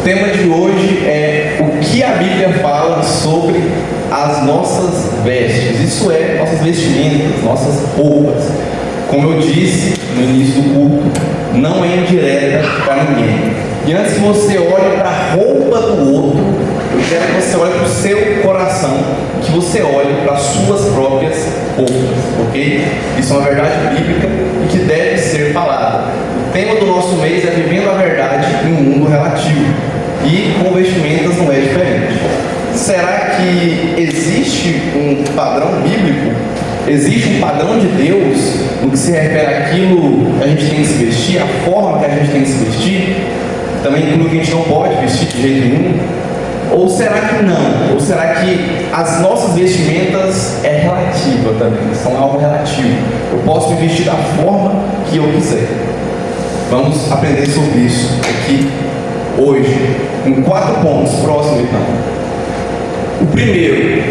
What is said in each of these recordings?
O tema de hoje é o que a Bíblia fala sobre as nossas vestes. Isso é, nossas vestimentas, nossas roupas. Como eu disse no início do culto, não é indireta para ninguém. E antes que você olhe para a roupa do outro, eu quero que você olhe para o seu coração, que você olhe para as suas próprias roupas, ok? Isso é uma verdade bíblica e que deve ser falada. O tema do nosso mês é Vivendo a Verdade em um Mundo Relativo. E com vestimentas não é diferente. Será que existe um padrão bíblico? Existe um padrão de Deus no que se refere àquilo que a gente tem que se vestir, a forma que a gente tem que se vestir? Também inclui que a gente não pode vestir de jeito nenhum? Ou será que não? Ou será que as nossas vestimentas é relativa também? São algo relativo. Eu posso me vestir da forma que eu quiser. Vamos aprender sobre isso aqui hoje, em 4 pontos. Próximo então. O primeiro,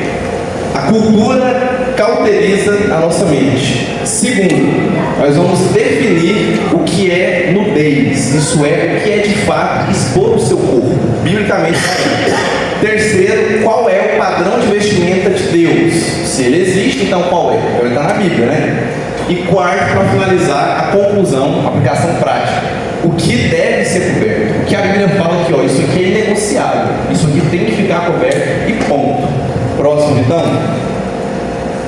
a cultura cauteriza a nossa mente. Segundo, nós vamos definir o que é nudez. Isso é, o que é de fato expor o seu corpo, biblicamente falando. Terceiro, qual é o padrão de vestimenta de Deus? Se ele existe, então qual é? Ele está na Bíblia, né? E quarto, para finalizar, a conclusão, a aplicação prática. O que deve ser coberto? O que a Bíblia fala aqui, ó, isso aqui é inegociável, isso aqui tem que ficar coberto e ponto. Próximo então.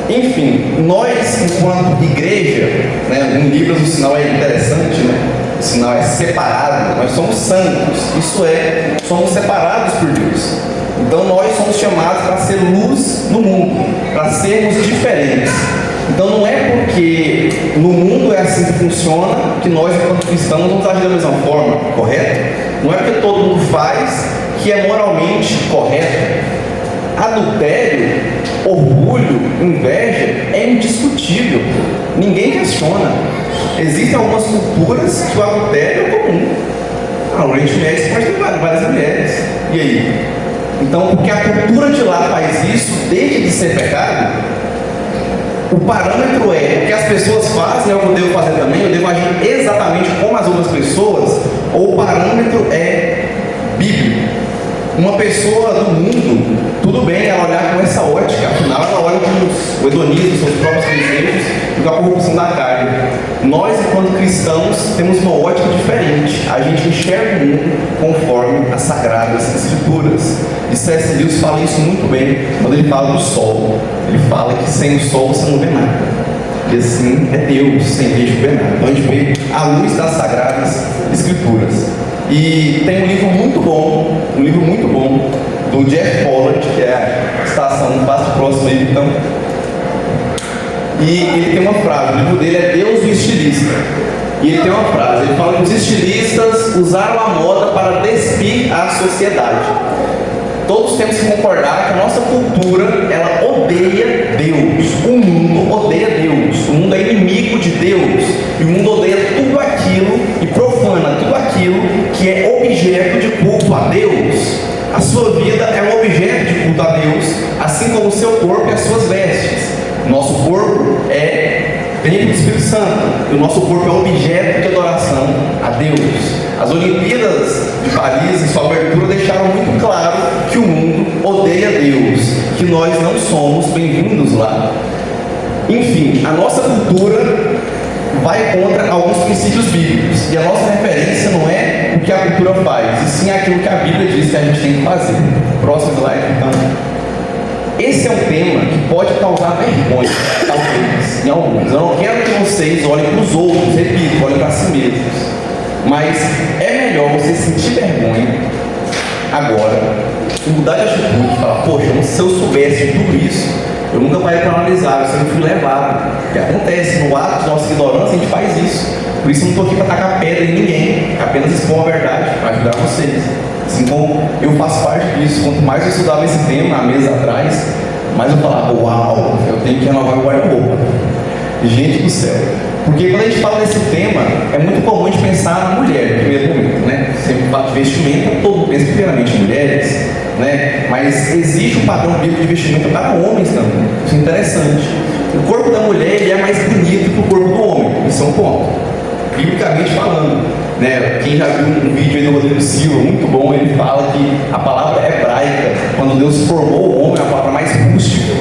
Enfim, nós enquanto igreja, né, em Libras o sinal é interessante, né? O sinal é separado, nós somos santos, isso é, somos separados por Deus. Então nós somos chamados para ser luz no mundo, para sermos diferentes. Então não é porque no mundo é assim que funciona que nós, enquanto cristãos, vamos agir da mesma forma, correto? Não é porque todo mundo faz que é moralmente correto. Adultério, orgulho, inveja é indiscutível, ninguém questiona. Existem algumas culturas que o adultério é comum. No Oriente Médio você pode ter várias mulheres. E aí? Então, porque a cultura de lá faz isso, deixa de ser pecado? O parâmetro é o que as pessoas fazem, é o que eu devo fazer também, eu devo agir exatamente como as outras pessoas, ou o parâmetro é bíblico. Uma pessoa do mundo, tudo bem ela olhar com essa ótica, afinal ela olha com o hedonismo, seus próprios desejos e com a corrupção da carne. Nós, enquanto cristãos, temos uma ótica diferente. A gente enxerga o mundo conforme as sagradas escrituras. E C.S. Lewis fala isso muito bem quando ele fala do sol. Ele fala que sem o sol você não vê nada. E assim é Deus, sem Deus não vê nada. Então a gente vê a luz das sagradas escrituras. E tem um livro muito bom, do Jeff Pollard, que é a estação do passo próximo aí, então. E ele tem uma frase, o livro dele é Deus o Estilista. E ele tem uma frase, ele fala que os estilistas usaram a moda para despir a sociedade. Todos temos que concordar que a nossa cultura, ela odeia Deus. O mundo odeia Deus. O mundo é inimigo de Deus. E o mundo odeia tudo aquilo e profana tudo aquilo que é objeto de culto a Deus. A sua vida é um objeto de culto a Deus, assim como o seu corpo e as suas vestes. Nosso corpo é templo do Espírito Santo. E o nosso corpo é objeto de adoração a Deus. As Olimpíadas de Paris, em sua abertura, deixaram muito claro que o mundo odeia Deus, que nós não somos bem-vindos lá. Enfim, a nossa cultura vai contra alguns princípios bíblicos, e a nossa referência não é o que a cultura faz, e sim aquilo que a Bíblia diz que a gente tem que fazer. Próximo slide, então. Esse é um tema que pode causar vergonha, talvez, em alguns. Eu não quero que vocês olhem para os outros, repito, olhem para si mesmos. Mas é melhor você sentir vergonha agora, mudar de atitude, falar, poxa, se eu soubesse de tudo isso, eu nunca parei para analisar, eu sempre fui levado. O que acontece, no ato de nossa ignorância, a gente faz isso. Por isso eu não estou aqui para tacar pedra em ninguém, apenas expor a verdade, para ajudar vocês. Assim como eu faço parte disso, quanto mais eu estudava esse tema há meses atrás, mais eu falava, uau, eu tenho que renovar meu guarda-roupa. Gente do céu. Porque quando a gente fala desse tema, é muito comum a gente pensar na mulher, no primeiro momento, né? Sempre fala de vestimenta, todo mundo pensa primeiramente em mulheres, né? Mas existe um padrão bíblico de vestimenta para homens também. Isso é interessante. O corpo da mulher ele é mais bonito que o corpo do homem. Isso é um ponto. Biblicamente falando. Né? Quem já viu um vídeo aí do Rodrigo Silva, muito bom, ele fala que a palavra hebraica, quando Deus formou o homem, é a palavra mais rústica.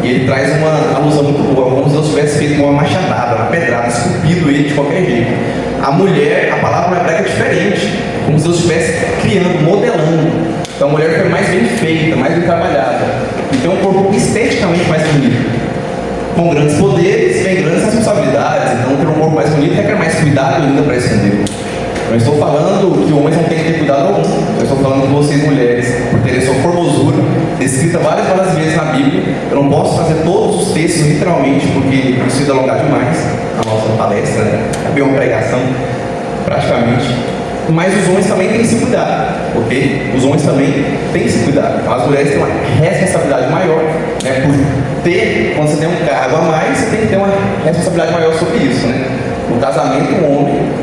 E ele traz uma alusão muito boa, como se Deus tivesse feito uma machadada, uma pedrada, esculpido ele de qualquer jeito. A mulher, a palavra hebraica é diferente, como se Deus estivesse criando, modelando. Então a mulher foi mais bem feita, mais bem trabalhada. E tem um corpo esteticamente mais bonito. Com grandes poderes, vem grandes responsabilidades. Então ter um corpo mais bonito requer mais cuidado ainda para esconder. Eu estou falando que homens não têm que ter cuidado algum. Eu estou falando que vocês, mulheres, por terem sua formosura descrita várias vezes na Bíblia. Eu não posso fazer todos os textos literalmente, porque isso ia alongar demais a nossa palestra, né? É bem uma pregação, praticamente. Mas os homens também têm que se cuidar, ok? Os homens também têm que se cuidar. Então as mulheres têm uma responsabilidade maior, né? Por ter, quando você tem um cargo a mais, você tem que ter uma responsabilidade maior sobre isso, né? No casamento, o homem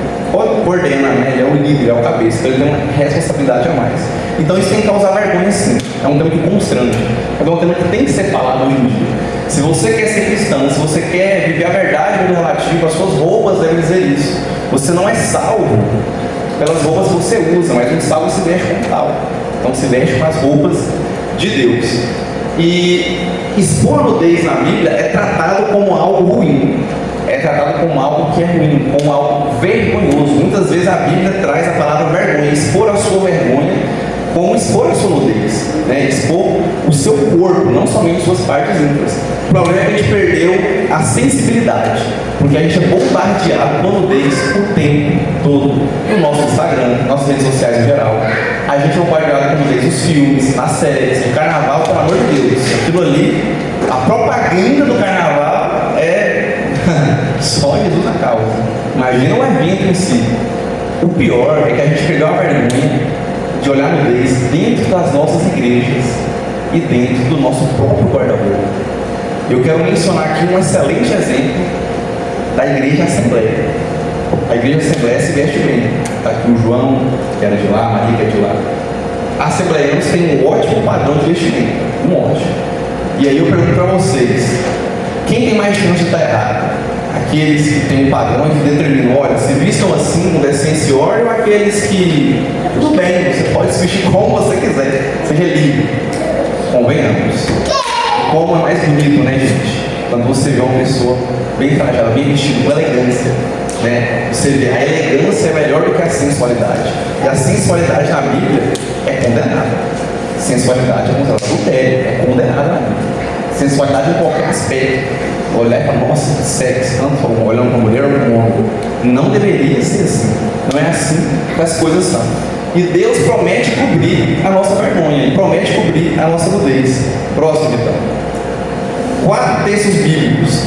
coordena, né? Ele é o líder, ele é o cabeça, então ele tem uma responsabilidade a mais. Então isso tem que causar vergonha sim, é um tema que constrange, é um tema que tem que ser falado hoje em dia. Se você quer ser cristão, se você quer viver a verdade no relativo, as suas roupas devem dizer isso. Você não é salvo pelas roupas que você usa, mas um salvo se veste como tal. Então se veste com as roupas de Deus. E expor a nudez na Bíblia é tratado como algo ruim. É tratado como algo que é ruim, como algo vergonhoso. Muitas vezes a Bíblia traz a palavra vergonha, expor a sua vergonha, como expor a sua nudez, né? Expor o seu corpo, não somente suas partes íntimas. O problema é que a gente perdeu a sensibilidade, porque a gente é bombardeado com nudez o tempo todo, no nosso Instagram, nas nossas redes sociais em geral. A gente é bombardeado com nudez nos filmes, nas séries, no carnaval, pelo amor de Deus. Aquilo ali, a propaganda do carnaval é só Jesus na causa. Imagina o evento em si. O pior é que a gente perdeu a vergonha de olhar nudez dentro das nossas igrejas e dentro do nosso próprio guarda-roupa. Eu quero mencionar aqui um excelente exemplo da Igreja Assembleia. A Igreja Assembleia se veste bem. Está aqui o João, que era de lá, a Maria, que é de lá. Assembleianos têm um ótimo padrão de vestimento. Um ótimo. E aí eu pergunto para vocês, quem tem mais chance de estar errado? Aqueles que têm um padrão que determinam, olha, se vistam assim com decência e ordem, ou aqueles que, tudo bem, você pode se vestir como você quiser, seja livre. Convenhamos. Como é mais bonito, né, gente? Quando você vê uma pessoa bem trajada, bem vestida, com elegância, né? Você vê, a elegância é melhor do que a sensualidade. E a sensualidade na Bíblia é condenada. Sensualidade é considerada adultério, é condenada na Bíblia. Sensualidade em qualquer aspecto. Olhar para nossa, sexo, tanto olhando para a mulher ou para o homem. Não deveria ser assim. Não é assim que as coisas são. E Deus promete cobrir a nossa vergonha. Ele promete cobrir a nossa nudez. Próximo, então. 4 textos bíblicos.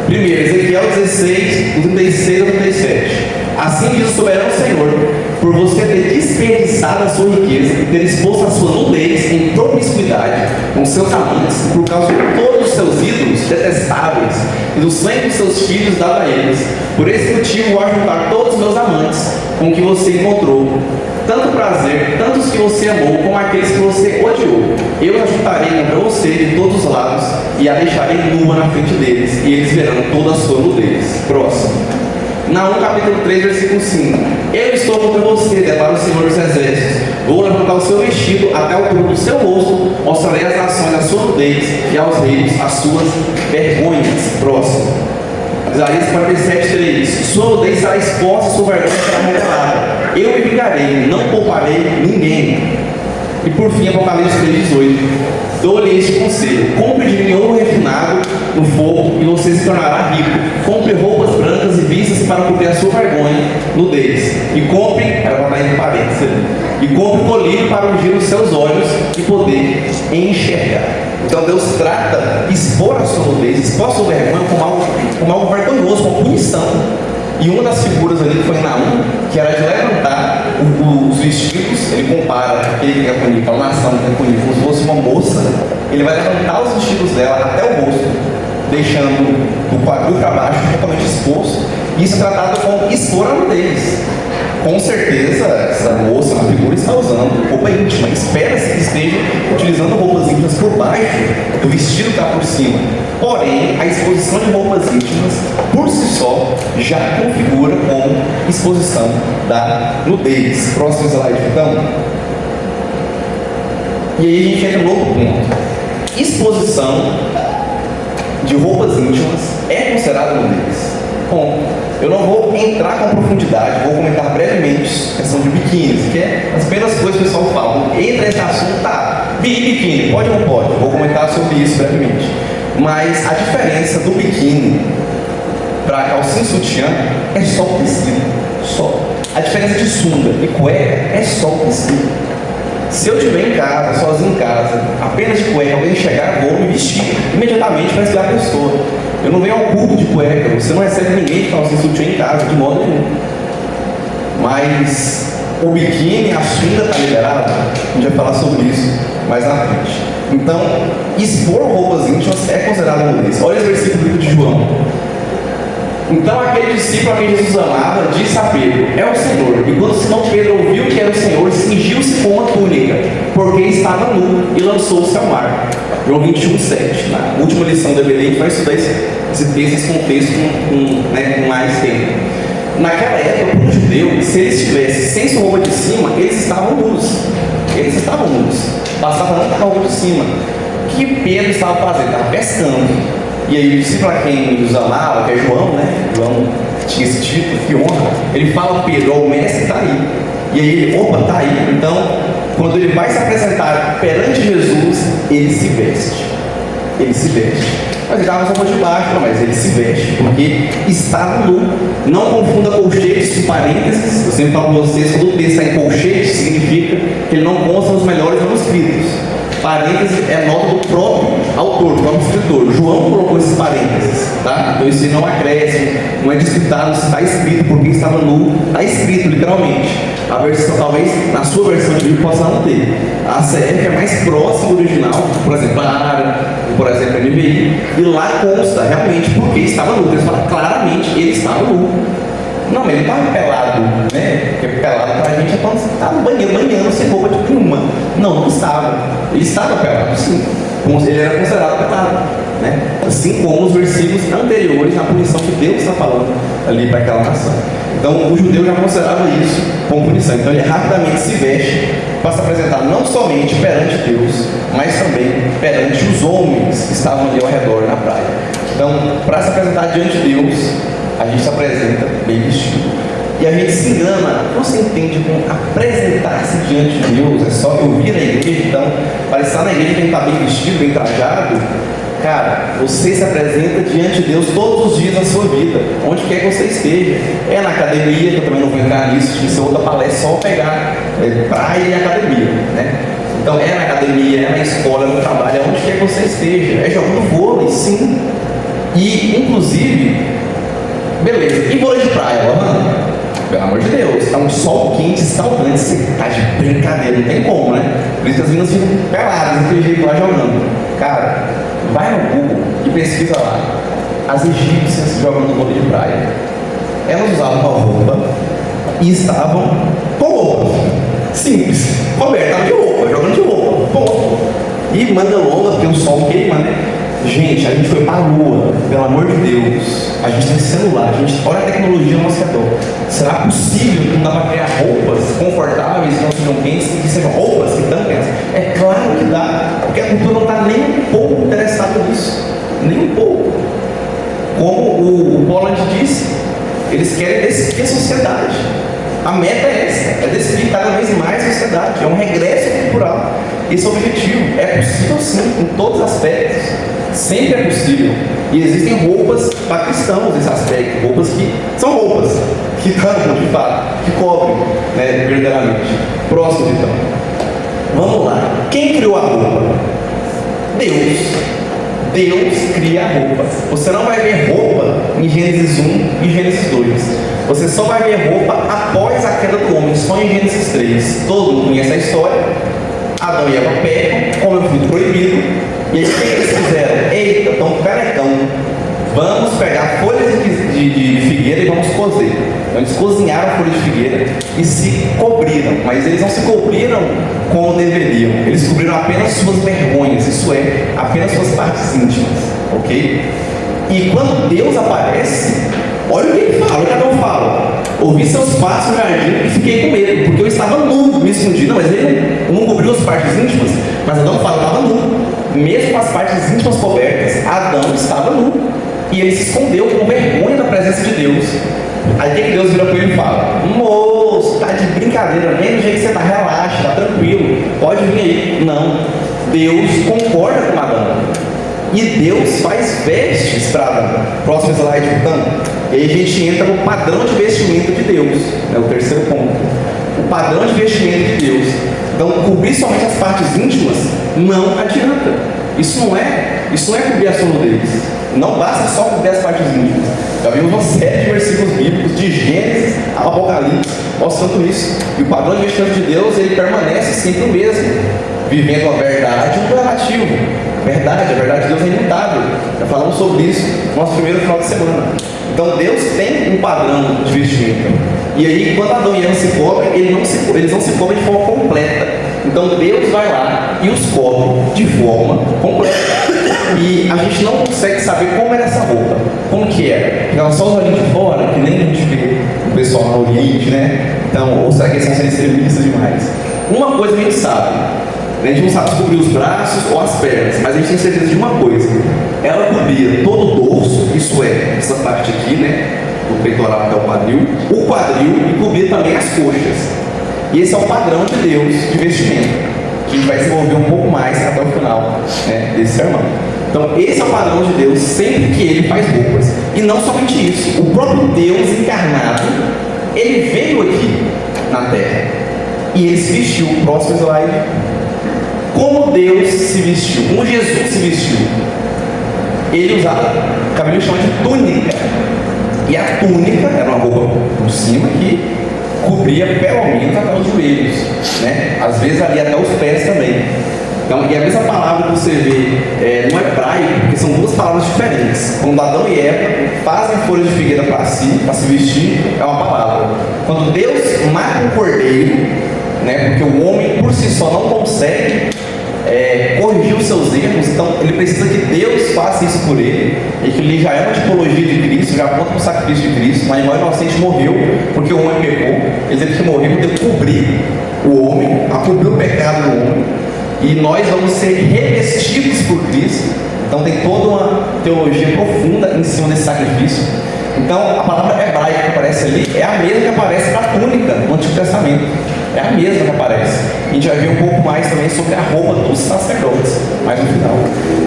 Primeiro, Ezequiel 16, 36 a 37. Assim diz o soberano Senhor: por você ter desperdiçado a sua riqueza e ter exposto a sua nudez em promiscuidade com seus amantes, por causa de todos os seus ídolos detestáveis e do sangue dos seus filhos dado a eles. Por esse motivo vou ajuntar todos os meus amantes com que você encontrou tanto prazer, tanto os que você amou, como aqueles que você odiou. Eu a juntarei contra você de todos os lados e a deixarei nua na frente deles, e eles verão toda a sua nudez. Próximo. Naum capítulo 3, versículo 5. Eu estou contra você, declara o Senhor dos Exércitos. Vou levantar o seu vestido até o topo do seu rosto, mostrarei às nações a sua nudez e aos reis as suas vergonhas. Próximo. Isaías 47, 3. Sua nudez será exposta, sua vergonha será revelada. Eu me vingarei, não pouparei ninguém. E por fim, Apocalipse 3,18. Dou-lhe este conselho: compre de mim ouro refinado no fogo e você se tornará rico. Compre roupas brancas e vistas para cobrir a sua vergonha, nudez. E compre, ela vai estar entre parênteses ali, e compre colírio para ungir os seus olhos e poder enxergar. Então Deus trata expor a sua nudez, expor a sua vergonha como algo vergonhoso, como punição. E uma das figuras ali que foi Naum, que era de levantar os vestidos. Ele compara aquele que é bonito, aquela nação que é bonita, como se fosse uma moça. Ele vai levantar os vestidos dela até o rosto, deixando do quadril para baixo totalmente exposto. Isso é tratado como expor a nudez. Com certeza, essa moça, a figura, está usando roupa íntima. Espera-se que esteja utilizando roupas íntimas por baixo debaixo do vestido que está por cima. Porém, a exposição de roupas íntimas, por si só, já configura como exposição da nudez. Próximo slide, então. E aí a gente entra no outro ponto. Exposição de roupas íntimas é considerada nudez. Bom, eu não vou entrar com profundidade, vou comentar brevemente a questão de biquínis, que é as primeiras coisas que o pessoal fala. Entra nesse assunto, tá, biquíni, pode ou não pode? Vou comentar sobre isso brevemente. Mas a diferença do biquíni para calcinha e sutiã é só o tecido, só. A diferença de sunga e cueca é só o tecido. Se eu estiver em casa, sozinho em casa, apenas de cueca, alguém chegar, eu vou me vestir imediatamente para espiar a pessoa. Eu não venho ao culto de cueca, você não recebe ninguém de calcinha e sutiã em casa, de modo nenhum. Mas o biquíni, a sunga está liberada, a gente vai falar sobre isso mais na frente. Então, expor roupas íntimas é considerado nudez. Olha esse versículo de João. Então aquele discípulo a quem Jesus amava disse a Pedro: é o Senhor. E quando Simão Pedro ouviu que era o Senhor, cingiu-se com uma túnica, porque estava nu, e lançou-se ao mar. João 21:7. Na última lição da Belém, a gente vai estudar esse contexto com mais tempo. Naquela época, para o judeu, se eles estivessem sem sua roupa de cima, eles estavam nus. Eles estavam nus. Bastava não estar com a roupa de cima. O que Pedro estava fazendo? Estava pescando. E aí o discípulo a quem os amava, que é João, né? João tinha esse título, que honra. Ele fala: Pedro, o mestre está aí. E aí ele, opa, está aí. Então, quando ele vai se apresentar perante Jesus, ele se veste. Ele se veste. Mas ele estava só de baixo, mas ele se veste, porque estava nu. Não confunda colchetes com parênteses. Eu sempre falo para vocês, quando o texto está em colchete, significa que ele não consta nos melhores manuscritos. Parênteses é nota do próprio autor, do próprio escritor. João colocou esses parênteses, tá? Então isso não acresce, não é disputado se está escrito porque estava nu, está escrito literalmente. A versão, talvez na sua versão de Bíblia possa não ter. A CF é mais próxima do original, por exemplo, a Ara, por exemplo, a NVI, e lá consta realmente porque estava nu. Eles falam claramente, ele estava nu. Não, mas ele estava pelado, né? Porque pelado para a gente é quando você está no banheiro, banhando sem roupa de nenhuma. Não estava. Ele estava pelado, sim. Ele era considerado pelado, né? Assim como os versículos anteriores na punição que Deus está falando ali para aquela nação. Então, o judeu já considerava isso como punição. Então, ele rapidamente se veste para se apresentar não somente perante Deus, mas também perante os homens que estavam ali ao redor na praia. Então, para se apresentar diante de Deus, a gente se apresenta bem vestido. E a gente se engana. Você entende como apresentar-se diante de Deus é só eu vir à igreja? Então, para estar na igreja tem que estar bem vestido, bem trajado. Cara, você se apresenta diante de Deus todos os dias da sua vida, onde quer que você esteja. É na academia, que eu também não vou entrar nisso, se é outra palestra, só pegar praia e academia, né? Então, é na academia, é na escola, é no trabalho, é onde quer que você esteja. É jogando vôlei, sim. E, inclusive, beleza, e vôlei de praia, mano? Pelo amor de Deus, está um sol quente, escaldante, você tá de brincadeira, não tem como, né? Por isso que as meninas ficam peladas, daquele jeito lá jogando. Cara, vai no Google e pesquisa lá. As egípcias jogando vôlei de praia. Elas usavam uma roupa e estavam com roupa. Simples. Coberta, estavam de roupa, jogando de roupa. Ponto. E manga longa, porque o sol queima, né? Gente, a gente foi para a lua, pelo amor de Deus. A gente tem celular, a gente olha a tecnologia ao nosso redor. Será possível que não dá para criar roupas confortáveis que não sejam quentes e que sejam roupas que dão quentes? É claro que dá, porque a cultura não está nem um pouco interessada nisso. Nem um pouco. Como o Poland disse, eles querem despir a sociedade. A meta é essa, é despir cada vez mais a sociedade. É um regresso cultural. Esse é o objetivo. É possível sim, em todos os aspectos. Sempre é possível. E existem roupas para cristãos nesse aspecto. Roupas que são roupas que tampam de fato, que cobrem, né, verdadeiramente. Próximo então. Vamos lá. Quem criou a roupa? Deus. Deus cria a roupa. Você não vai ver roupa em Gênesis 1 e Gênesis 2. Você só vai ver roupa após a queda do homem, só em Gênesis 3. Todo mundo conhece a história. Adão e Eva pecam, comem o fruto proibido. E aí o que eles fizeram? Eita, estão carecão. Vamos pegar folhas de figueira e vamos cozer. Então eles cozinharam folhas de figueira e se cobriram. Mas eles não se cobriram como deveriam. Eles cobriram viram apenas suas vergonhas, isso é, apenas suas partes íntimas, ok? E quando Deus aparece, olha o que ele fala, cada um fala: ouvi seus passos no jardim e fiquei com medo, porque eu estava nu, me escondi. Não, mas ele não cobriu as partes íntimas, mas Adão fala, eu estava nu. Mesmo com as partes íntimas cobertas, Adão estava nu. E ele se escondeu com vergonha da presença de Deus. Aí o que Deus vira para ele e fala: moço, tá de brincadeira, vem do jeito que você tá, relaxa, tá tranquilo, pode vir aí. Não, Deus concorda com Adão. E Deus faz vestes para Adão. Próximo slide, então. E aí a gente entra no padrão de vestimenta de Deus, é o terceiro ponto. O padrão de vestimenta de Deus. Então, cobrir somente as partes íntimas não adianta. Isso não é cobrir a sua nudez. Não basta só cobrir as partes íntimas. Já vimos uma série de versículos bíblicos, de Gênesis a Apocalipse, mostrando isso. E o padrão de vestimenta de Deus, ele permanece sempre o mesmo, vivendo a verdade e o relativo. A verdade de Deus é imutável. Já falamos sobre isso no nosso primeiro final de semana. Então Deus tem um padrão de vestimenta. E aí, quando Adão e Eva se cobrem, eles não se cobrem de forma completa. Então Deus vai lá e os cobre de forma completa. E a gente não consegue saber como era essa roupa. Como que era? Porque ela só os olhinhos de fora, que nem a gente vê o pessoal no Oriente, né? Então, ou será que eles estão sendo extremistas demais? Uma coisa a gente sabe: a gente não sabe se cobrir os braços ou as pernas, mas a gente tem certeza de uma coisa: ela cobria todo o dorso, isso é, essa parte aqui, né, do peitoral até o quadril, e cobria também as coxas. E esse é o padrão de Deus de vestimenta, que a gente vai desenvolver um pouco mais até o final, né, desse sermão. Então esse é o padrão de Deus sempre que Ele faz roupas. E não somente isso, o próprio Deus encarnado, Ele veio aqui na Terra e Ele se vestiu. Próximo slide. Como Deus se vestiu, como Jesus se vestiu? Ele usava o que a Bíblia chama de túnica. E a túnica era uma roupa por cima que cobria pelo menos até os joelhos, né? Às vezes ali até os pés também. Então, e a mesma palavra que você vê no hebraico, porque são duas palavras diferentes. Quando Adão e Eva fazem folhas de figueira para se vestir, é uma palavra. Quando Deus mata um cordeiro, né, porque o homem por si só não consegue corrigir os seus erros, então ele precisa que Deus faça isso por ele, e que ele já é uma tipologia de Cristo, já aponta para o sacrifício de Cristo. Um animal inocente morreu porque o homem pecou, ele teve que morrer para poder cobrir o homem, a cobrir o pecado do homem, e nós vamos ser revestidos por Cristo. Então tem toda uma teologia profunda em cima desse sacrifício. Então a palavra hebraica que aparece ali é a mesma que aparece para a túnica no Antigo Testamento. É a mesma que aparece. A gente vai ver um pouco mais também sobre a roupa dos sacerdotes, mais no final.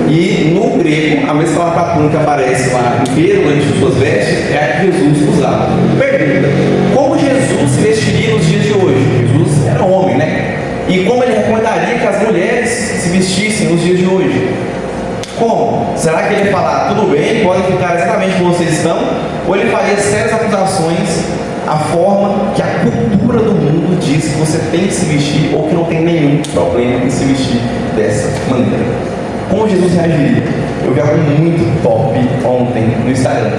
E no grego, a mesma palavra para túnica que aparece lá inteiro, antes de suas vestes, é a que Jesus usava. Pergunta: como Jesus se vestiria nos dias de hoje? Jesus era homem, né? E como ele recomendaria que as mulheres se vestissem nos dias de hoje? Como? Será que ele ia falar: tudo bem, podem ficar exatamente como vocês estão? Ou ele faria sérias acusações à forma que a cultura do mundo diz que você tem que se vestir, ou que não tem nenhum problema em se vestir dessa maneira? Como Jesus reagiria? Eu vi algo muito top ontem no Instagram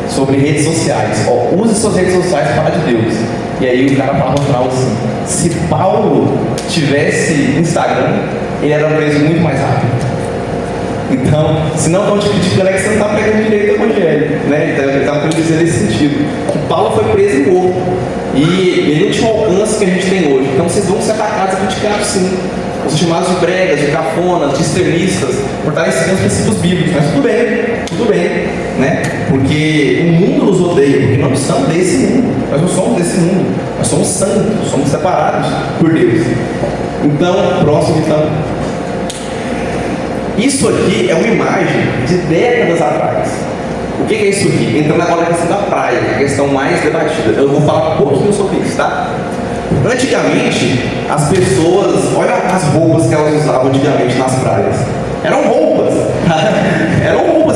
sobre redes sociais. Use suas redes sociais para falar de Deus. E aí o cara falava no final assim: se Paulo tivesse Instagram, ele era preso muito mais rápido. Então, se não estão te criticando, é que você não está pregando direito o evangelho, né? Então, ele estava querendo dizer nesse sentido, que Paulo foi preso e morto, e ele não tinha o alcance que a gente tem hoje. Então vocês vão ser atacados e criticados, sim. Vão ser chamados de bregas, de cafonas, de extremistas, por estarem seguindo os princípios bíblicos. Mas tudo bem, né? Porque o mundo nos odeia, porque nós não somos desse mundo. Nós não somos desse mundo. Nós somos santos, somos separados por Deus. Então, próximo então. Isso aqui é uma imagem de décadas atrás. O que é isso aqui? Entrando agora na questão da praia, que é a questão mais debatida. Eu vou falar um pouquinho sobre isso, tá? Antigamente, as pessoas, olha as roupas que elas usavam antigamente nas praias. Eram roupas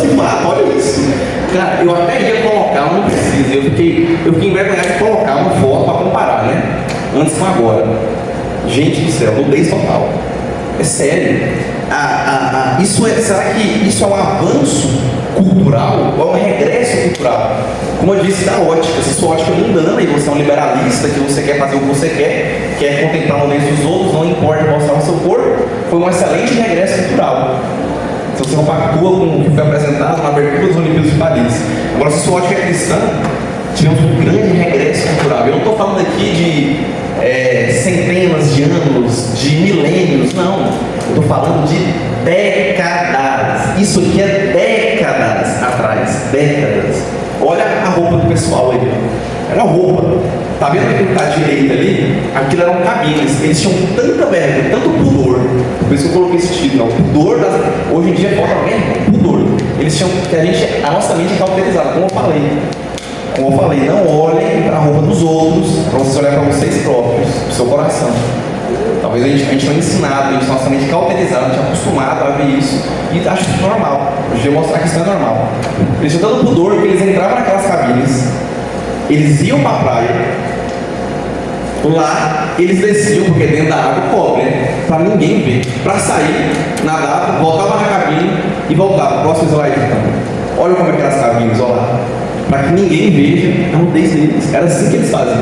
de fato, olha isso. Cara, eu até ia colocar, mas não precisa. Eu fiquei envergonhado de colocar uma foto para comparar, né? Antes com agora. Gente do céu, nudez total. É sério. Será que isso é um avanço cultural ou é um regresso cultural? Como eu disse, da ótica. Se sua ótica é mundana e você é um liberalista, que você quer fazer o que você quer contemplar o momento dos outros, não importa mostrar o seu corpo, foi um excelente regresso cultural. Se você compactua com o que foi apresentado na abertura das Olimpíadas de Paris. Agora, se sua ótica é cristã, tivemos um grande regresso cultural. Eu não estou falando aqui de centenas de anos, de milênios, não. Eu estou falando de décadas. Isso aqui é décadas atrás. Décadas. Olha a roupa do pessoal aí. Era roupa. Tá vendo aquilo que está à direita ali? Aquilo eram cabines. Eles tinham tanta vergonha, tanto pudor. Por isso que eu coloquei esse título. Não. Pudor das... Hoje em dia falta alguém? Pudor. Eles tinham... A nossa mente é cauterizada, como eu falei. Como eu falei, não olhem para a roupa dos outros, para vocês olharem para vocês próprios, para o seu coração. Talvez a gente não é ensinado, a gente não é cauterizado, a gente é acostumado a ver isso e acha isso normal. Hoje eu vou mostrar que isso não é normal. Eles tinham tanto pudor que eles entravam naquelas cabines, eles iam para a praia, lá eles desciam, porque dentro da água cobre, né? Para ninguém ver. Para sair, nadava, voltava na cabine e voltava. Próximo slide então. Olha como é que eram as cabines, olha lá. Para que ninguém veja a nudez deles. Era assim que eles faziam.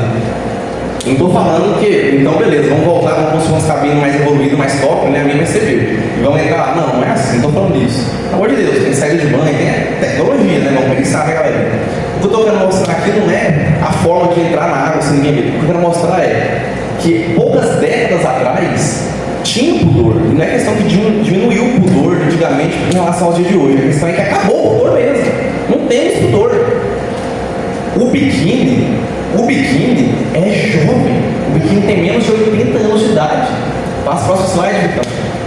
Não estou falando que, então beleza, vamos voltar, vamos construir umas cabines mais evoluídas, mais top, né? A minha vai ser verde. E vamos entrar lá. Não, não é assim, não estou falando disso. Pelo amor de Deus, tem saída de banho, tem tecnologia, né? Vamos pensar, né, galera? O que eu estou querendo mostrar aqui não é a forma de entrar na água sem ninguém ver. O que eu quero mostrar é que poucas décadas atrás tinha pudor. E não é questão que diminuiu o pudor antigamente em relação aos dias de hoje. A questão é que acabou o pudor mesmo. Não temos pudor. O biquíni é jovem. O biquíni tem menos de 80 anos de idade. Passa o próximo slide, então.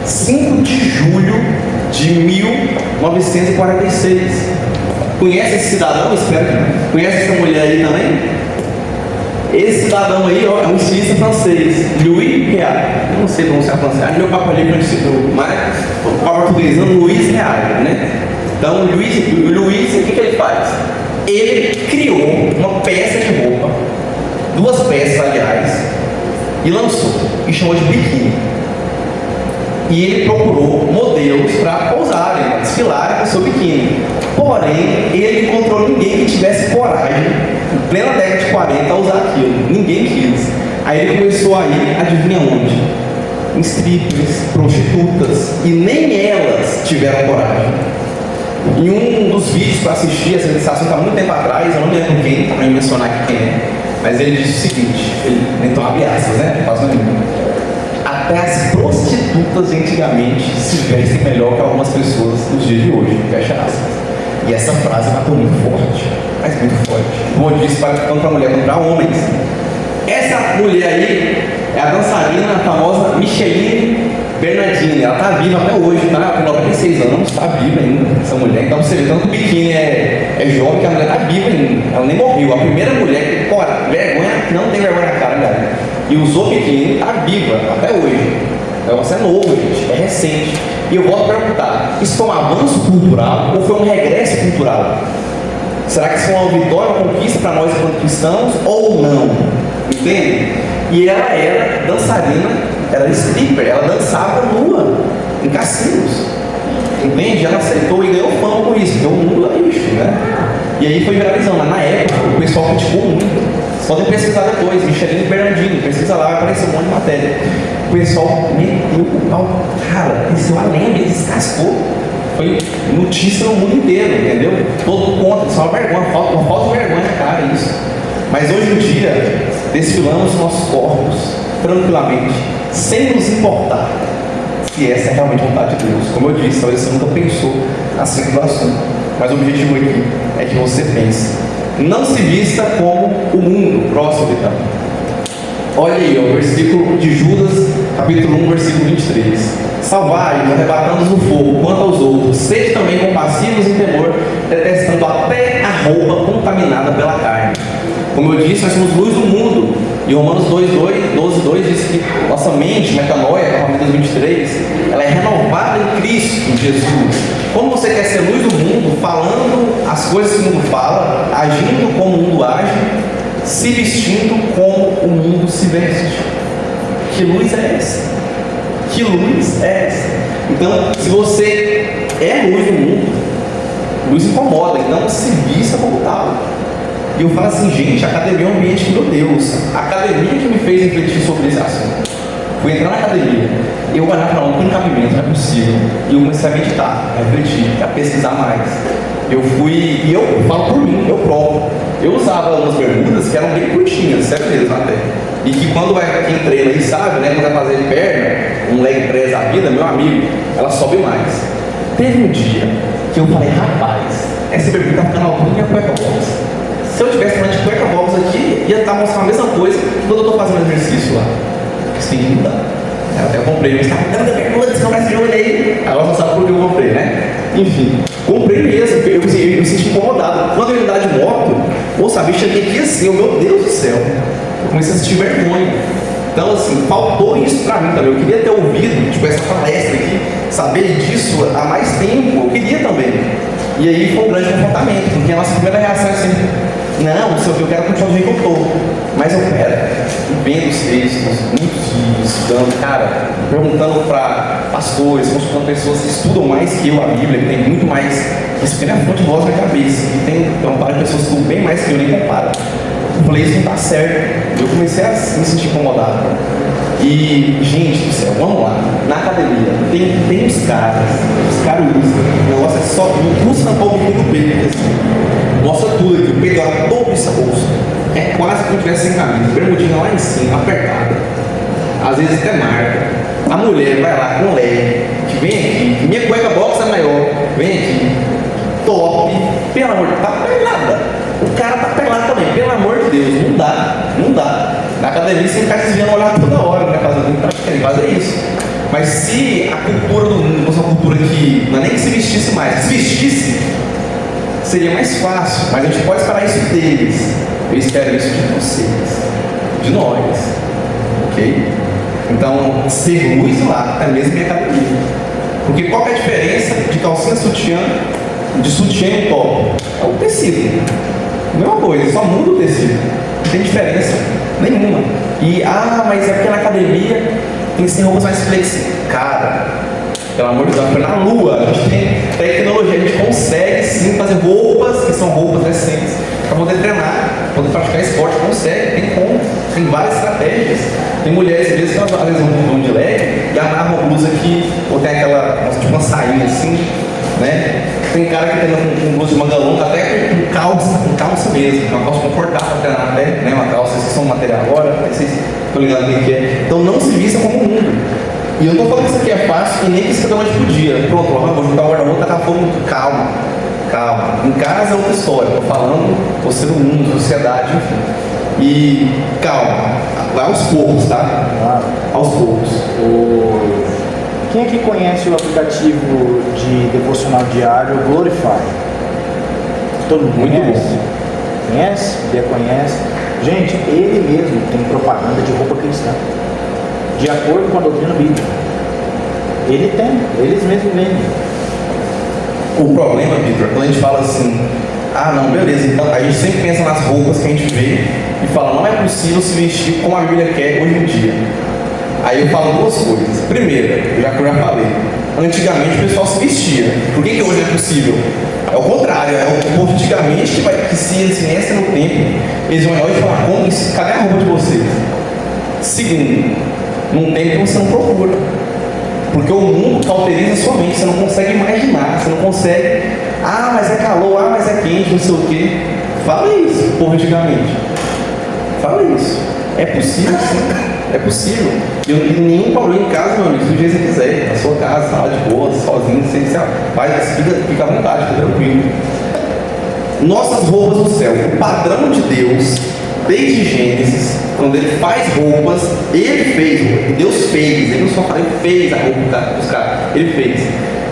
5 de julho de 1946. Conhece esse cidadão? Espero que conhece essa mulher aí também? Esse cidadão aí, ó, é um estilista francês, Louis Réal. Eu não sei pronunciar francês. Meu papo ali mas o papo português, Louis Réal, né? Então, o que ele faz? Ele criou uma peça de roupa, 2 peças, aliás, e lançou, e chamou de biquíni. E ele procurou modelos para pousarem, para desfilarem com o seu biquíni. Porém, ele não encontrou ninguém que tivesse coragem, em plena década de 40, a usar aquilo. Ninguém quis. Aí ele começou a ir, adivinha onde? Em strippers, prostitutas, e nem elas tiveram coragem. Em um dos vídeos para assistir essa licitação, está muito tempo atrás, eu não me lembro quem, para não mencionar aqui quem é, mas ele disse o seguinte, então abre aspas, né? Faz até as prostitutas antigamente se vestem melhor que algumas pessoas nos dias de hoje, fecha aspas. E essa frase bateu muito forte, mas muito forte. Como eu disse, tanto para mulher quanto para homens. Essa mulher aí é a dançarina, a famosa Micheline Bernardini. Ela está viva até hoje, tá? Com 96 anos, está viva ainda, essa mulher. Então você vê, tanto o biquíni é jovem, que a mulher está viva ainda. Ela nem morreu. A primeira mulher que, vergonha, não tem vergonha na cara, galera. E usou biquíni, está viva até hoje. Então você é novo, gente, é recente. E eu volto a perguntar, isso foi um avanço cultural ou foi um regresso cultural? Será que isso foi uma vitória, uma conquista para nós enquanto cristãos ou não? Entende? E ela era dançarina, era stripper, ela dançava nua, em cassinos. Entende? Ela aceitou e ganhou fama por isso, porque o mundo é isso, né? E aí foi viralizando. Mas na época, o pessoal criticou muito. Vocês podem pesquisar depois, Micheline Bernardini, pesquisa lá, vai aparecer um monte de matéria. O pessoal meteu o pau, cara, desceu a lenha, ele descascou. Foi notícia no mundo inteiro, entendeu? Todo contra, isso é uma vergonha, uma falta de vergonha na cara isso. Mas hoje em dia, desfilamos nossos corpos tranquilamente, sem nos importar se essa é realmente a vontade de Deus. Como eu disse, talvez você nunca pensou assim do assunto, mas o objetivo aqui é que você pense. Não se vista como o mundo. Próximo, então. Olha aí, o versículo de Judas, capítulo 1, versículo 23. Salvai-vos, arrebatando-os no fogo, quanto aos outros, sede também compassivos em temor, detestando até a roupa contaminada pela carne. Como eu disse, nós somos luz do mundo. E Romanos 12:2 diz que nossa mente, metanoia, capítulo 23, ela é renovada em Cristo Jesus. Como você quer ser luz do mundo, falando as coisas que o mundo fala, agindo como o mundo age, se vestindo como o mundo se veste? Que luz é essa? Que luz é essa? Então, se você é luz do mundo, nos incomoda, então se vista como tal. E eu falo assim, gente, a academia é um ambiente que, meu Deus, a academia que me fez refletir sobre esse assunto. Fui entrar na academia, eu olhar para um cabimento, não é possível. E eu comecei a meditar, a refletir, a pesquisar mais. Eu fui, e eu falo por mim, eu próprio. Eu usava umas bermudas que eram bem curtinhas, 7 vezes até. E que quando quem treina aí sabe, né, quando vai fazer perna, um leg press da vida, meu amigo, ela sobe mais. Teve um dia que eu falei, rapaz, essa bermuda tá ficando alta minha cueca box. Se eu tivesse falando de cueca box aqui, ia estar mostrando a mesma coisa quando eu tô fazendo exercício lá. Isso tem que mudar. Eu comprei, mas estava dando bermuda, você começa de olho aí. Agora você sabe por que eu comprei, né? Enfim, comprei mesmo, eu me senti incomodado. Quando eu ia andar de moto, moça, a bicha cheguei aqui assim, oh, meu Deus do céu. Eu comecei a sentir vergonha. Então, assim, faltou isso pra mim também. Eu queria ter ouvido, tipo, essa palestra aqui, saber disso há mais tempo. Eu queria também. E aí foi um grande confrontamento, porque a nossa primeira reação é assim, não sei o que, eu quero continuar do jeito que eu tô. Mas eu quero, vendo os textos, muitos vídeos, estudando, cara, perguntando para pastores, consultando pessoas que estudam mais que eu a Bíblia, que tem muito mais, isso que é a fonte de voz na cabeça, e tem um par de pessoas que estudam bem mais que eu, nem comparo. Eu falei, isso não tá certo. Eu comecei a me sentir incomodado. E, gente do céu, vamos lá. Na academia, tem os caras usam. O negócio é só, não custa pôr o bico do peito, assim. Mostra tudo aqui, o peito era todo exposto. É quase como se tivesse sem camisa. Bermudinha lá em cima, apertada. Às vezes até marca. A mulher vai lá com leve, que vem aqui, minha cueca box é maior, vem aqui, top, pelo amor de Deus, tá pelada. O cara tá pelado também, pelo amor de Deus, não dá. Na academia você fica desviando olhar toda hora, né? Fazer isso. Mas se a cultura do mundo fosse uma cultura que não é nem que se vestisse mais, se vestisse, seria mais fácil. Mas a gente pode esperar isso deles. Eu espero isso de vocês, de nós, ok? Então, ser luz lá é mesmo minha academia. Porque qual que é a diferença de calcinha sutiã, de sutiã e top? É o tecido. Mesma coisa, só muda o tecido. Não tem diferença nenhuma. E, mas é porque na academia tem que ser roupas mais flexíveis. Cara, pelo amor de Deus, porque na lua a gente tem tecnologia, a gente consegue sim fazer roupas que são roupas decentes para poder treinar, poder praticar esporte, consegue, tem como, tem várias estratégias. Tem mulheres, às vezes, que elas vão de leg e amarram uma blusa aqui, ou tem aquela, tipo uma sainha assim, né? Tem cara que tem um blusa de manga longa, até com calça mesmo, uma calça confortável para treinar até, né? Uma calça, vocês são material agora, vocês estão ligados o que é. Então não se vista como o mundo. E eu não estou falando que isso aqui é fácil e nem que isso aqui é noite por dia. Pronto, vou juntar o guarda-roupa, tacar fogo, calma. Em casa é outra história, estou falando você no mundo, sociedade, enfim. E calma, vai aos poucos, tá? Aos poucos. Quem aqui conhece o aplicativo de devocional diário Glorify? Todo mundo conhece? Conhece? Bia conhece? Gente, ele mesmo tem propaganda de roupa cristã, de acordo com a doutrina bíblica. Ele tem, eles mesmos vendem. O problema, Vitor, quando a gente fala assim, não, beleza, então a gente sempre pensa nas roupas que a gente vê e fala, não é possível se vestir como a Bíblia quer hoje em dia. Aí eu falo duas coisas. Primeira, já que eu já falei, antigamente o pessoal se vestia. Por que hoje é possível? É o contrário, é o povo antigamente que se eles viessem no tempo, eles vão olhar e falar, como isso? Cadê a roupa de vocês? Segundo, num tempo que você não procura. Porque o mundo cauteriza sua mente, você não consegue imaginar, você não consegue, mas é calor, mas é quente, não sei o quê. Fala isso, povo antigamente. Fala isso. É possível sim. É possível. Eu não tenho nenhum problema em casa, meu amigo. Se o dia você quiser, na sua casa, sala de boa, sozinho, você fica à vontade, fica tranquilo. Nossas roupas no céu, o padrão de Deus, desde Gênesis, quando ele faz roupas, ele fez, Deus fez, ele não só fala, ele fez a roupa dos caras, ele fez.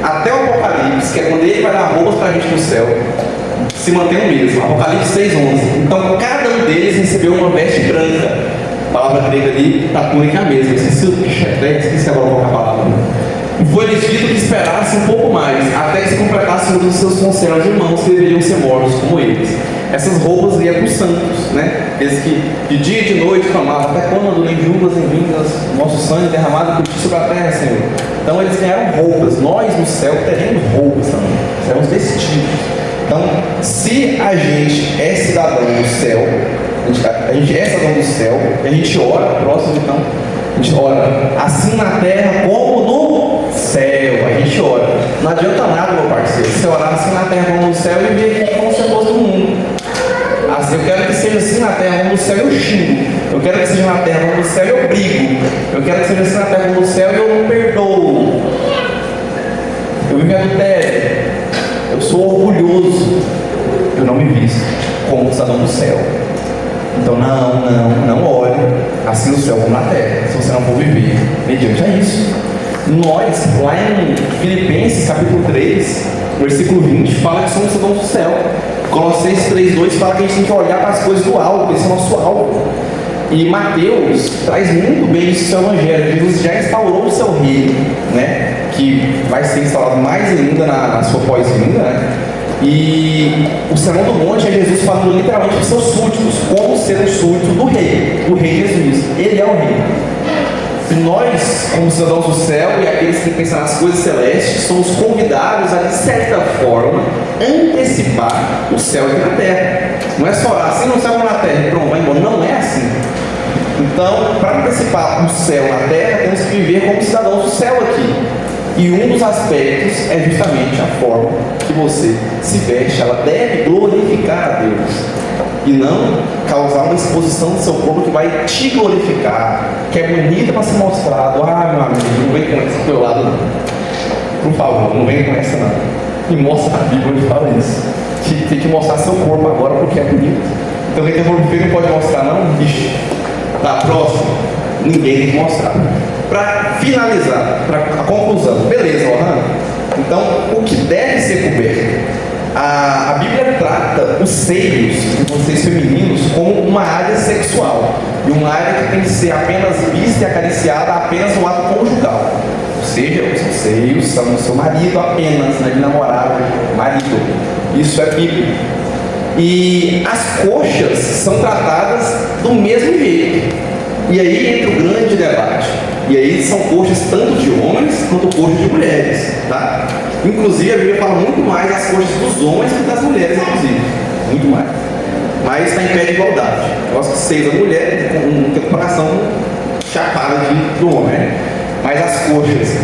Até o Apocalipse, que é quando ele vai dar roupas pra gente no céu, se mantém o mesmo. Apocalipse 6:11. Então cada um deles recebeu uma veste branca. A palavra grega ali, a túnica é a mesma. Esqueci agora qual é a palavra. E foi-lhes dito que esperassem um pouco mais, até que se completassem um dos seus conselhos de irmãos que deveriam ser mortos como eles. Essas roupas iam para os santos, né? Eles que de dia e de noite clamavam, até quando nem juntas nem vindas, nosso sangue derramado por ti sobre a terra, Senhor. Então eles ganharam roupas. Nós no céu teremos roupas também, seremos vestidos. Então, se a gente é cidadão do céu, a gente é cidadão do céu, e a gente ora, próximo então, a gente ora assim na terra como no céu, a gente ora. Não adianta nada, meu parceiro, você orar assim na terra como no céu e ver aqui como se fosse do mundo. Assim, eu quero que seja assim na terra como no céu e eu xingo. Eu quero que seja na terra como no céu e eu brigo. Eu quero que seja assim na terra como no céu e eu não perdoo. Eu vivo em adultério. Eu sou orgulhoso. Eu não me visto como cidadão do céu. Então não ore assim no céu como na terra, se você não for viver mediante a isso. Nós, lá em Filipenses capítulo 3, versículo 20, fala que somos cidadãos do céu. Colossenses 3:2 fala que a gente tem que olhar para as coisas do alto, esse é o nosso alvo. E Mateus traz muito bem isso no seu evangelho. Jesus já instaurou o seu reino, né? Que vai ser instaurado mais ainda na sua pós-vinda, né? E o Sermão do Monte é Jesus falando literalmente para os seus súditos, como ser um súdito do rei Jesus. Ele é o rei. E nós, como cidadãos do céu e aqueles que pensam nas coisas celestes, somos convidados a, de certa forma, antecipar o céu aqui na terra. Não é só assim no céu ou na terra, pronto, vai embora. Não é assim. Então, para antecipar o céu na terra, temos que viver como cidadãos do céu aqui. E um dos aspectos é justamente a forma que você se veste. Ela deve glorificar a Deus e não causar uma exposição do seu corpo que vai te glorificar, que é bonita para ser mostrado. Ah, meu amigo, não vem com essa do teu lado não. Por favor, não vem com essa não. E mostra a Bíblia onde fala isso. Que tem que mostrar seu corpo agora porque é bonito. Então quem tem corpo feio não pode mostrar não? Ixi. Tá, próximo. Ninguém tem que mostrar. Para finalizar, para a conclusão, beleza, Orlando? Então, o que deve ser coberto? A Bíblia trata os seios dos seios femininos como uma área sexual e uma área que tem que ser apenas vista e acariciada apenas no ato conjugal. Ou seja, os seus seios são do seu marido apenas, né, de namorado, marido. Isso é bíblico. E as coxas são tratadas do mesmo jeito. E aí entra o grande debate. E aí são coxas tanto de homens quanto coxas de mulheres, tá? Inclusive a Bíblia fala muito mais das coxas dos homens que das mulheres, inclusive. Muito mais. Mas está em pé de igualdade. Eu gosto que seis da mulher não tem comparação chapada do homem, né? Mas as coxas,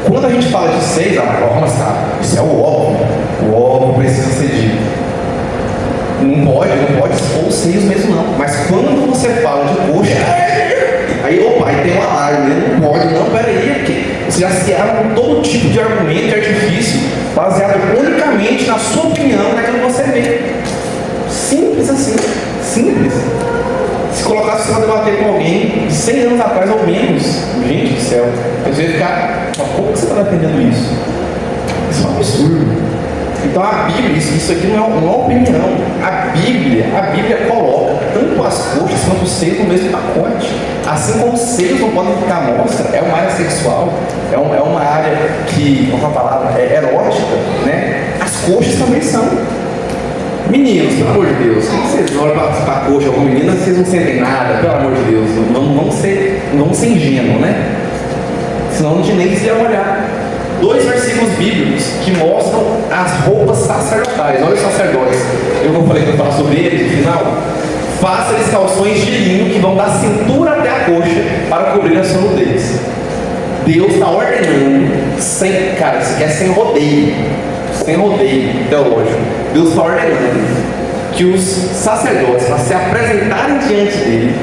quando a gente fala de seis, mas tá, isso é o óbvio. O óbvio precisa ser dito. Não pode expor os seios mesmo não. Mas quando você fala de coxa, aí tem um alarme, né? Não pode, não, peraí, porque você já se arma com todo tipo de argumento e artifício baseado unicamente na sua opinião, naquilo que você vê. Simples assim, simples. Se colocasse você para debater com alguém de 100 anos atrás ou menos, gente do céu, você ia ficar, como que você está defendendo isso? Isso é um absurdo. Então a Bíblia, isso aqui não é uma opinião. A Bíblia coloca tanto as coxas quanto os seios no mesmo pacote. Assim como os seios não podem ficar à mostra, é uma área sexual, é uma área que, com a palavra, é erótica, né? As coxas também são. Meninos, pelo amor de Deus, quando vocês olham para a coxa ou menina, vocês não sentem nada, pelo amor de Deus, não vamos ser ingênuos, né? Senão não tinha nem que se olhar. 2 versículos bíblicos que mostram as roupas sacerdotais. Olha os sacerdotes. Eu falei que eu ia falar sobre eles no final. Faça-lhes calções de linho que vão da cintura até a coxa para cobrir a sua nudez. Deus está ordenando, isso aqui é sem rodeio teológico. Deus está ordenando que os sacerdotes, para se apresentarem diante dele,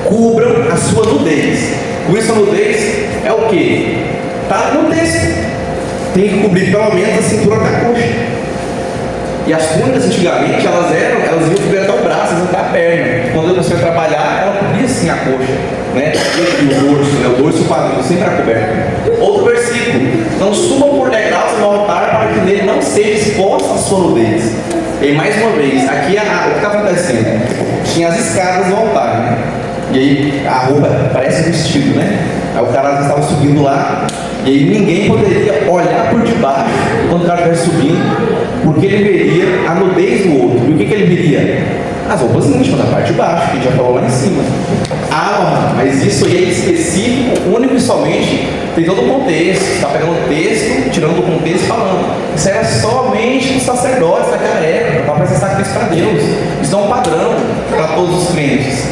cubram a sua nudez. Cobrir sua nudez é o quê? Está no texto. Tem que cobrir pelo menos a cintura até a coxa. E as túnicas antigamente, elas iam cobrir até o braço, até a perna. Quando a pessoa ia trabalhar, ela cobria assim a coxa, né? E o dorso e o quadril sempre era coberto. Outro versículo: não subam por degraus no altar para que nele não seja exposta a sua nudez. E mais uma vez, aqui o que está acontecendo? Tinha as escadas no altar, né? E aí a roupa parece um vestido, né? Aí o cara estava subindo lá, e aí ninguém poderia olhar por debaixo quando o cara estivesse subindo, porque ele veria a nudez do outro. E o que ele veria? As roupas íntimas, na parte de baixo, que a gente já falou lá em cima. Ah, mas isso aí é específico, único e somente, tem todo o contexto. Está pegando o texto, tirando do contexto e falando. Isso era somente dos sacerdotes daquela época, para fazer sacrifício para Deus. Isso é um padrão para todos os crentes.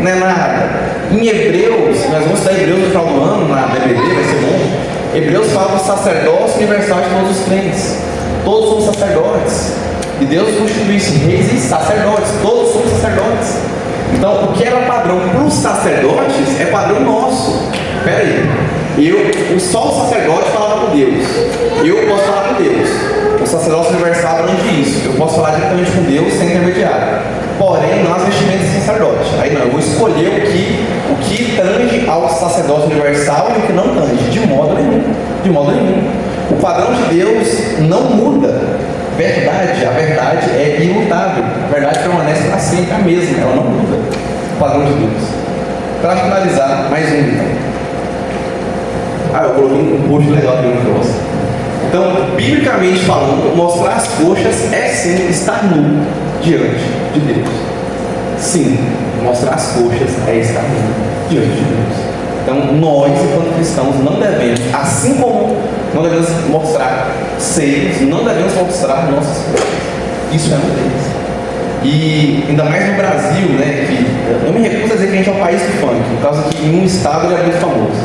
Não é nada. Em Hebreus, nós vamos estudar Hebreus no final do ano, na DBD, vai ser bom. Hebreus fala do sacerdócio universal de todos os crentes. Todos somos sacerdotes. E Deus constituiu reis e sacerdotes. Todos somos sacerdotes. Então, o que era padrão para os sacerdotes é padrão nosso. Espera aí. Só o sacerdote falava com Deus. Eu posso falar com Deus. O sacerdócio universal abrange isso. Eu posso falar diretamente com Deus sem intermediário. Porém, não as vestimentas do sacerdote. Aí não, eu vou escolher o que tange ao sacerdócio universal e o que não tange. De modo nenhum. De modo nenhum. O padrão de Deus não muda. A verdade é imutável. A verdade permanece para sempre a mesma, ela não muda. O padrão de Deus. Para finalizar, mais um então. Eu coloquei um post legal aqui no nosso. Então, biblicamente falando, mostrar as coxas é sim estar nu diante de Deus. Sim, mostrar as coxas é estar nu diante de Deus. Então, nós, enquanto cristãos, não devemos, assim como não devemos mostrar seios, não devemos mostrar nossas coxas. Isso é nudez. E ainda mais no Brasil, né, que eu me recuso a dizer que a gente é um país do funk, por causa que em um estado ele é muito famoso.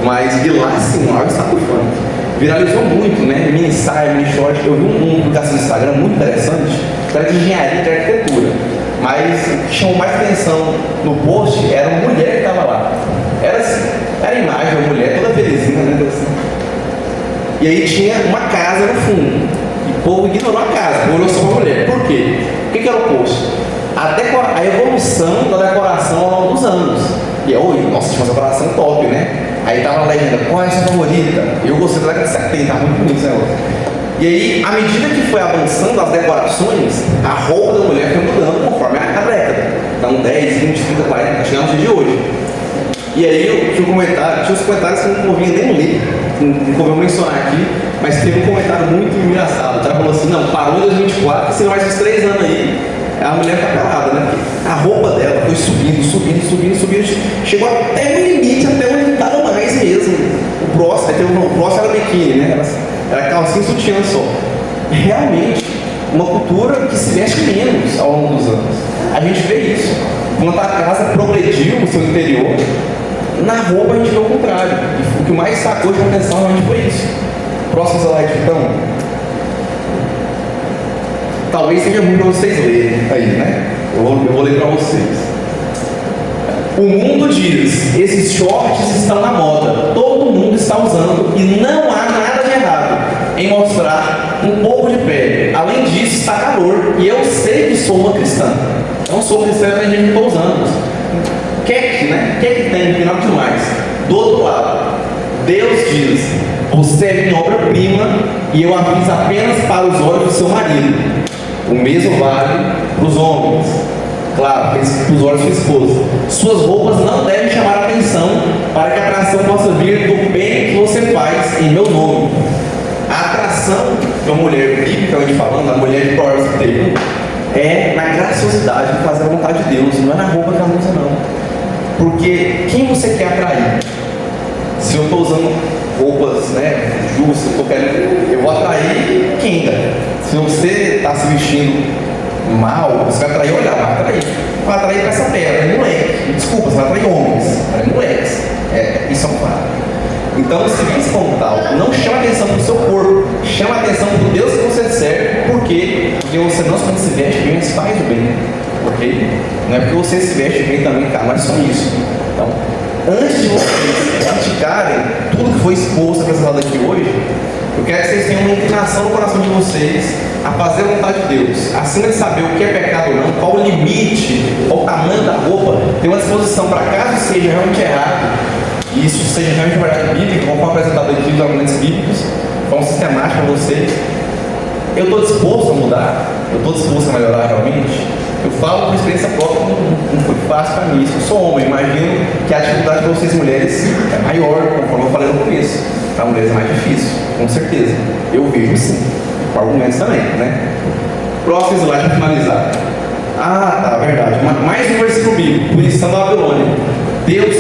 Mas de lá sim, lá é o estado do funk. Viralizou muito, né? Mini saia, mini short. Eu vi uma publicação no Instagram muito interessante, que era de engenharia e de arquitetura. Mas o que chamou mais atenção no post era uma mulher que estava lá. Era assim, era a imagem de uma mulher toda felizinha, né? Assim. E aí tinha uma casa no fundo. E o povo ignorou a casa, o povo olhou só uma mulher. Por quê? O que era o post? A evolução da decoração ao longo dos anos. E nossa, tinha uma decoração top, né? Aí tava a legenda, qual é a sua favorita? Eu gostei da década de 70, muito bonito esse negócio. E aí, à medida que foi avançando as decorações, a roupa da mulher foi mudando conforme a década. Então 10, 20, 30, 40, chegamos no dia de hoje. E aí eu tinha uns comentários que eu não convinha nem ler, não convinha mencionar aqui, mas teve um comentário muito engraçado. O cara falou assim, não, parou em 2024, se não mais uns 3 anos aí, a mulher tá pelada, né? A roupa dela foi subindo, chegou até o limite, até onde não estava mais mesmo. O próximo era biquíni, né? Era calcinha e sutiã só. Realmente, uma cultura que se veste menos ao longo dos anos. A gente vê isso. Enquanto a casa progrediu no seu interior, na roupa a gente vê o contrário. E o que mais sacou de atenção realmente foi isso. Próximo slide, então. Talvez seja muito para vocês lerem aí, né? Eu vou ler para vocês. O mundo diz, esses shorts estão na moda, todo mundo está usando e não há nada de errado em mostrar um pouco de pele. Além disso, está calor e eu sei que sou uma cristã. Não sou cristã, mas a gente não está usando. O que é que tem no final demais? Do outro lado, Deus diz, você é minha obra-prima e eu aviso apenas para os olhos do seu marido. O mesmo vale para os homens. Claro, para os olhos da sua esposa. Suas roupas não devem chamar a atenção para que a atração possa vir do bem que você faz em meu nome. A atração de uma mulher bíblica, falando, a mulher de Provérbios 31, é na graciosidade de fazer a vontade de Deus, não é na roupa que ela usa, não. Porque quem você quer atrair? Se eu estou usando roupas, né, justas, eu vou atrair quem, cara? Se você está se vestindo mal, você vai atrair olhar, vai atrair para essa terra, é moleque. Desculpa, você vai atrair homens, é moleques. Isso é um fato. Então, se isso como tal, não chama atenção para o seu corpo, chama atenção para o Deus que você serve, porque você não somente se veste bem, mas faz o bem, ok? Não é porque você se veste bem também, cara, não é só isso. Então, antes de vocês criticarem tudo que foi exposto, apresentado aqui hoje, eu quero que vocês tenham uma inclinação no coração de vocês a fazer a vontade de Deus, acima de saber o que é pecado ou não, qual o limite, qual o tamanho da roupa, ter uma disposição para caso seja realmente errado, e isso seja realmente verdade bíblica, como foi apresentado aqui os argumentos bíblicos, de forma sistemática para vocês. Eu estou disposto a mudar, eu estou disposto a melhorar realmente. Eu falo por experiência própria, não foi fácil para mim, eu sou homem, imagino que a dificuldade para vocês mulheres é maior, conforme eu falei no começo. Para mulheres é mais difícil, com certeza. Eu vejo sim. com argumentos também, né? Próximo slide para finalizar. Tá, verdade. Mais um versículo bíblico, punição da Babilônia. Deus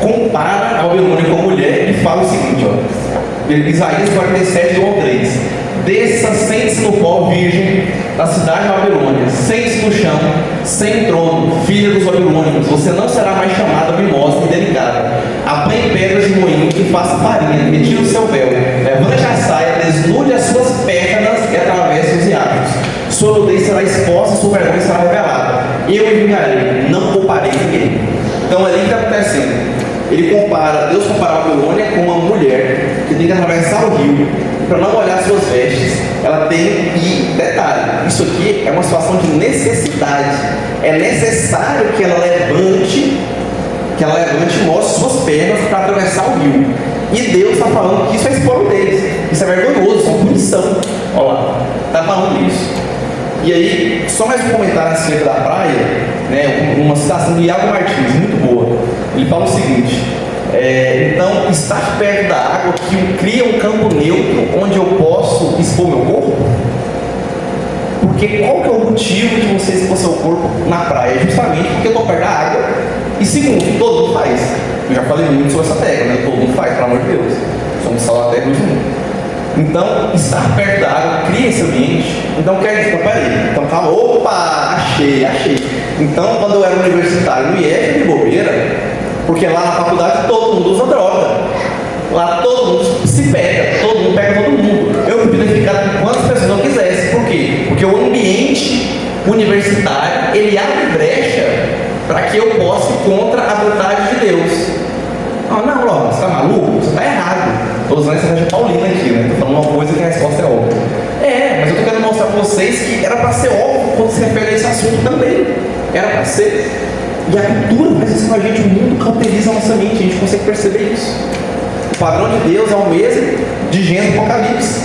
compara a Babilônia com a mulher e fala o seguinte, ó, Isaías 47, 1 ao 3. Desça, sente-se no pó, virgem da cidade de Babilônia, sente-se no chão, sem trono, filha dos babilônicos, você não será mais chamada mimosa e delicada. Apanhe pedras de moinho e faça farinha, retire o seu véu, levante a saia, desnude as suas pernas e atravesse os riachos. Sua nudez será exposta, sua vergonha será revelada. Eu enviarei, não pouparei ninguém. Então ali o que está acontecendo? Deus compara a Babilônia com uma mulher que tem que atravessar o rio, para não molhar suas vestes, ela tem, e detalhe, isso aqui é uma situação de necessidade. É necessário que ela levante e mostre suas pernas para atravessar o rio. E Deus está falando que isso é expor deles. Isso é vergonhoso, isso é uma punição. Olha lá, está falando isso. E aí, só mais um comentário acerca da praia, né, uma citação de Iago Martins, muito boa. Ele fala o seguinte: então, estar perto da água que cria um campo neutro onde eu posso expor meu corpo? Porque qual que é o motivo de você expor seu corpo na praia? Justamente porque eu estou perto da água. E segundo, todo mundo faz. Eu já falei muito sobre essa tecla, né? Todo mundo faz, pelo amor de Deus. Somos sal da terra do mundo. Então, estar perto da água cria esse ambiente. Então, quer dizer, peraí. Então, calma, opa, achei. Então, quando eu era universitário no IF de bobeira, porque lá na faculdade todo mundo usa droga. Lá todo mundo se pega, todo mundo pega todo mundo. Eu podia ficar com quantas pessoas eu quisesse. Por quê? Porque o ambiente universitário, ele abre brecha para que eu possa ir contra a vontade de Deus. Não, Laura, você está maluco? Você está errado. Estou usando essa região paulina aqui, né? Estou falando uma coisa que a resposta é óbvia. Mas eu estou querendo mostrar para vocês que era para ser óbvio quando se refere a esse assunto também. Era para ser. E a cultura faz isso com a gente, o mundo cauteriza a nossa mente, a gente consegue perceber isso. O padrão de Deus é o mesmo de Gênesis e Apocalipse.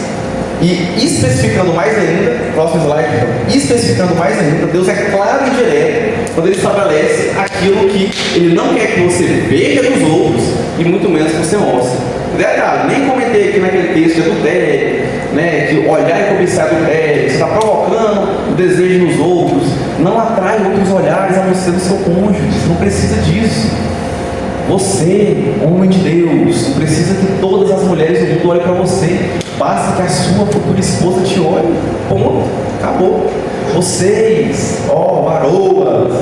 E especificando mais ainda, próximo slide, especificando mais ainda, Deus é claro e direto quando Ele estabelece aquilo que Ele não quer que você veja dos outros e muito menos que você mostre. Detalhe, nem comentei aqui naquele texto de adultério, né, que olhar e cobiçar adultério, você está provocando o desejo nos outros, não atrai outros olhares a você do seu cônjuge, você não precisa disso. Você, homem de Deus, não precisa que todas as mulheres do mundo olhem para você. Basta que a sua futura esposa te olhe. Ponto. Acabou. Vocês, varoas,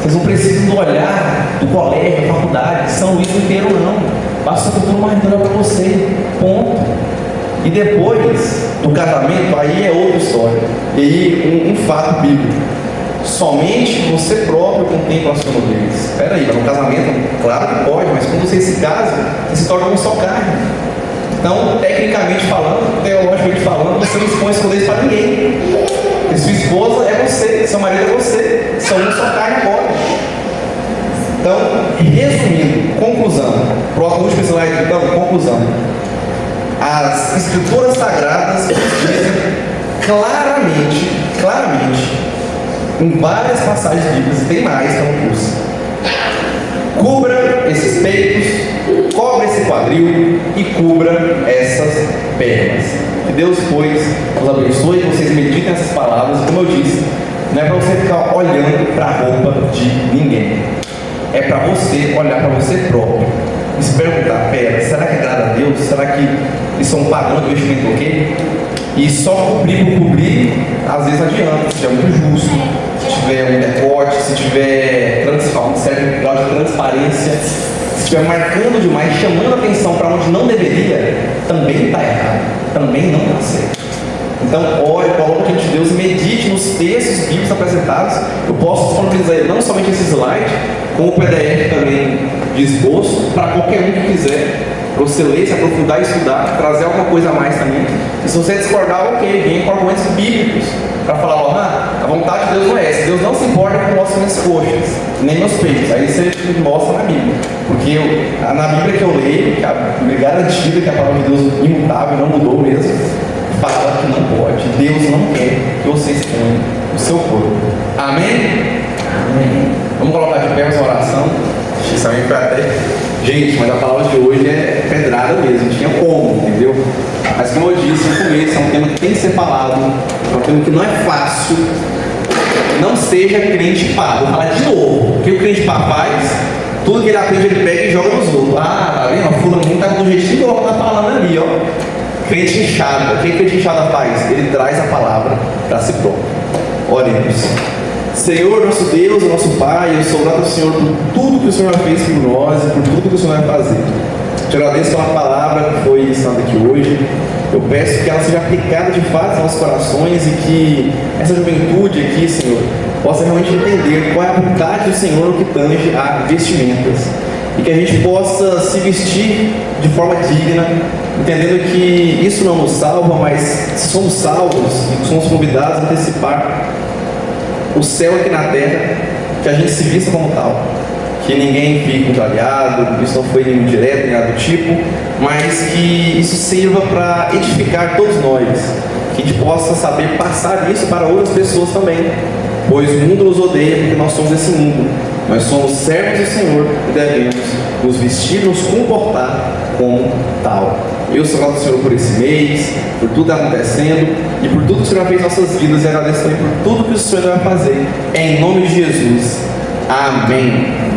vocês não precisam do olhar do colégio, da faculdade, São Luís inteiro não. Basta que o futuro marido olhe para você. Ponto. E depois do casamento, aí é outra história. E aí, um fato bíblico. Somente você próprio contempla a sua nudez. Espera aí, no casamento, claro que pode, mas quando você se casa, você se torna uma só carne. Então, tecnicamente falando, teologicamente falando, você não expõe a nudez para ninguém. Porque sua esposa é você, seu marido é você, são uma só carne agora. Então, resumindo, conclusão. Próximo último slide, então, conclusão. As escrituras sagradas dizem claramente, em várias passagens bíblicas, tem mais que é um curso. Cubra esses peitos, cobre esse quadril e cubra essas pernas. Que Deus, pois, nos abençoe, que vocês meditem essas palavras. Como eu disse, não é para você ficar olhando para a roupa de ninguém. É para você olhar para você próprio e se perguntar: será que agrada a Deus? Será que isso é um padrão de vestimento ok? E só cobrir por cobrir, às vezes adianta, se é muito justo, se tiver um decote, se tiver certo grau de transparência, se estiver marcando demais, chamando a atenção para onde não deveria, também está errado, também não está certo. Então, olhe, coloque diante de Deus e medite nos textos bíblicos apresentados. Eu posso disponibilizar não somente esse slide, como o PDF também disposto, para qualquer um que quiser, para você ler, se aprofundar, estudar, trazer alguma coisa a mais também. E se você discordar, ok, vem com argumentos bíblicos, para falar: a vontade de Deus não é essa. Deus não se importa com as minhas coxas, nem meus peitos. Aí você mostra na Bíblia. Porque na Bíblia que eu leio, que é garantida que a palavra de Deus imutável, não mudou mesmo, fala que não pode. Deus não quer que você exponha o seu corpo. Amém? Amém. Vamos colocar de pé essa oração. Isso também foi até... Gente, mas a palavra de hoje é pedrada mesmo. Não tinha como, entendeu? Mas como eu disse no começo, é um tema que tem que ser falado, é um tema que não é fácil. Não seja crente pá. Vou falar de novo. O que o crente pá faz? Tudo que ele aprende, ele pega e joga nos outros. Ah, tá vendo? O fulaninho tá do jeitinho que eu tá falando ali, ó. Crente inchada. O que crente inchada faz? Ele traz a palavra para si próprio. Oremos. Senhor, nosso Deus, nosso Pai, eu sou grato ao Senhor por tudo que o Senhor já fez por nós e por tudo que o Senhor vai fazer. Te agradeço pela palavra que foi ensinada aqui hoje. Eu peço que ela seja aplicada de fato aos nossos corações e que essa juventude aqui, Senhor, possa realmente entender qual é a vontade do Senhor no que tange a vestimentas. E que a gente possa se vestir de forma digna, entendendo que isso não nos salva, mas se somos salvos e somos convidados a antecipar o céu aqui na terra, que a gente se vista como tal. Que ninguém fique contrariado, isso não foi nenhum direto, nem nada do tipo, mas que isso sirva para edificar todos nós, que a gente possa saber passar isso para outras pessoas também, pois o mundo nos odeia porque nós somos esse mundo, nós somos servos do Senhor e devemos nos vestir, nos comportar como tal. Eu sou grato ao Senhor por esse mês, por tudo que está acontecendo e por tudo que o Senhor fez em nossas vidas, e agradeço também por tudo que o Senhor vai fazer, em nome de Jesus. Amém.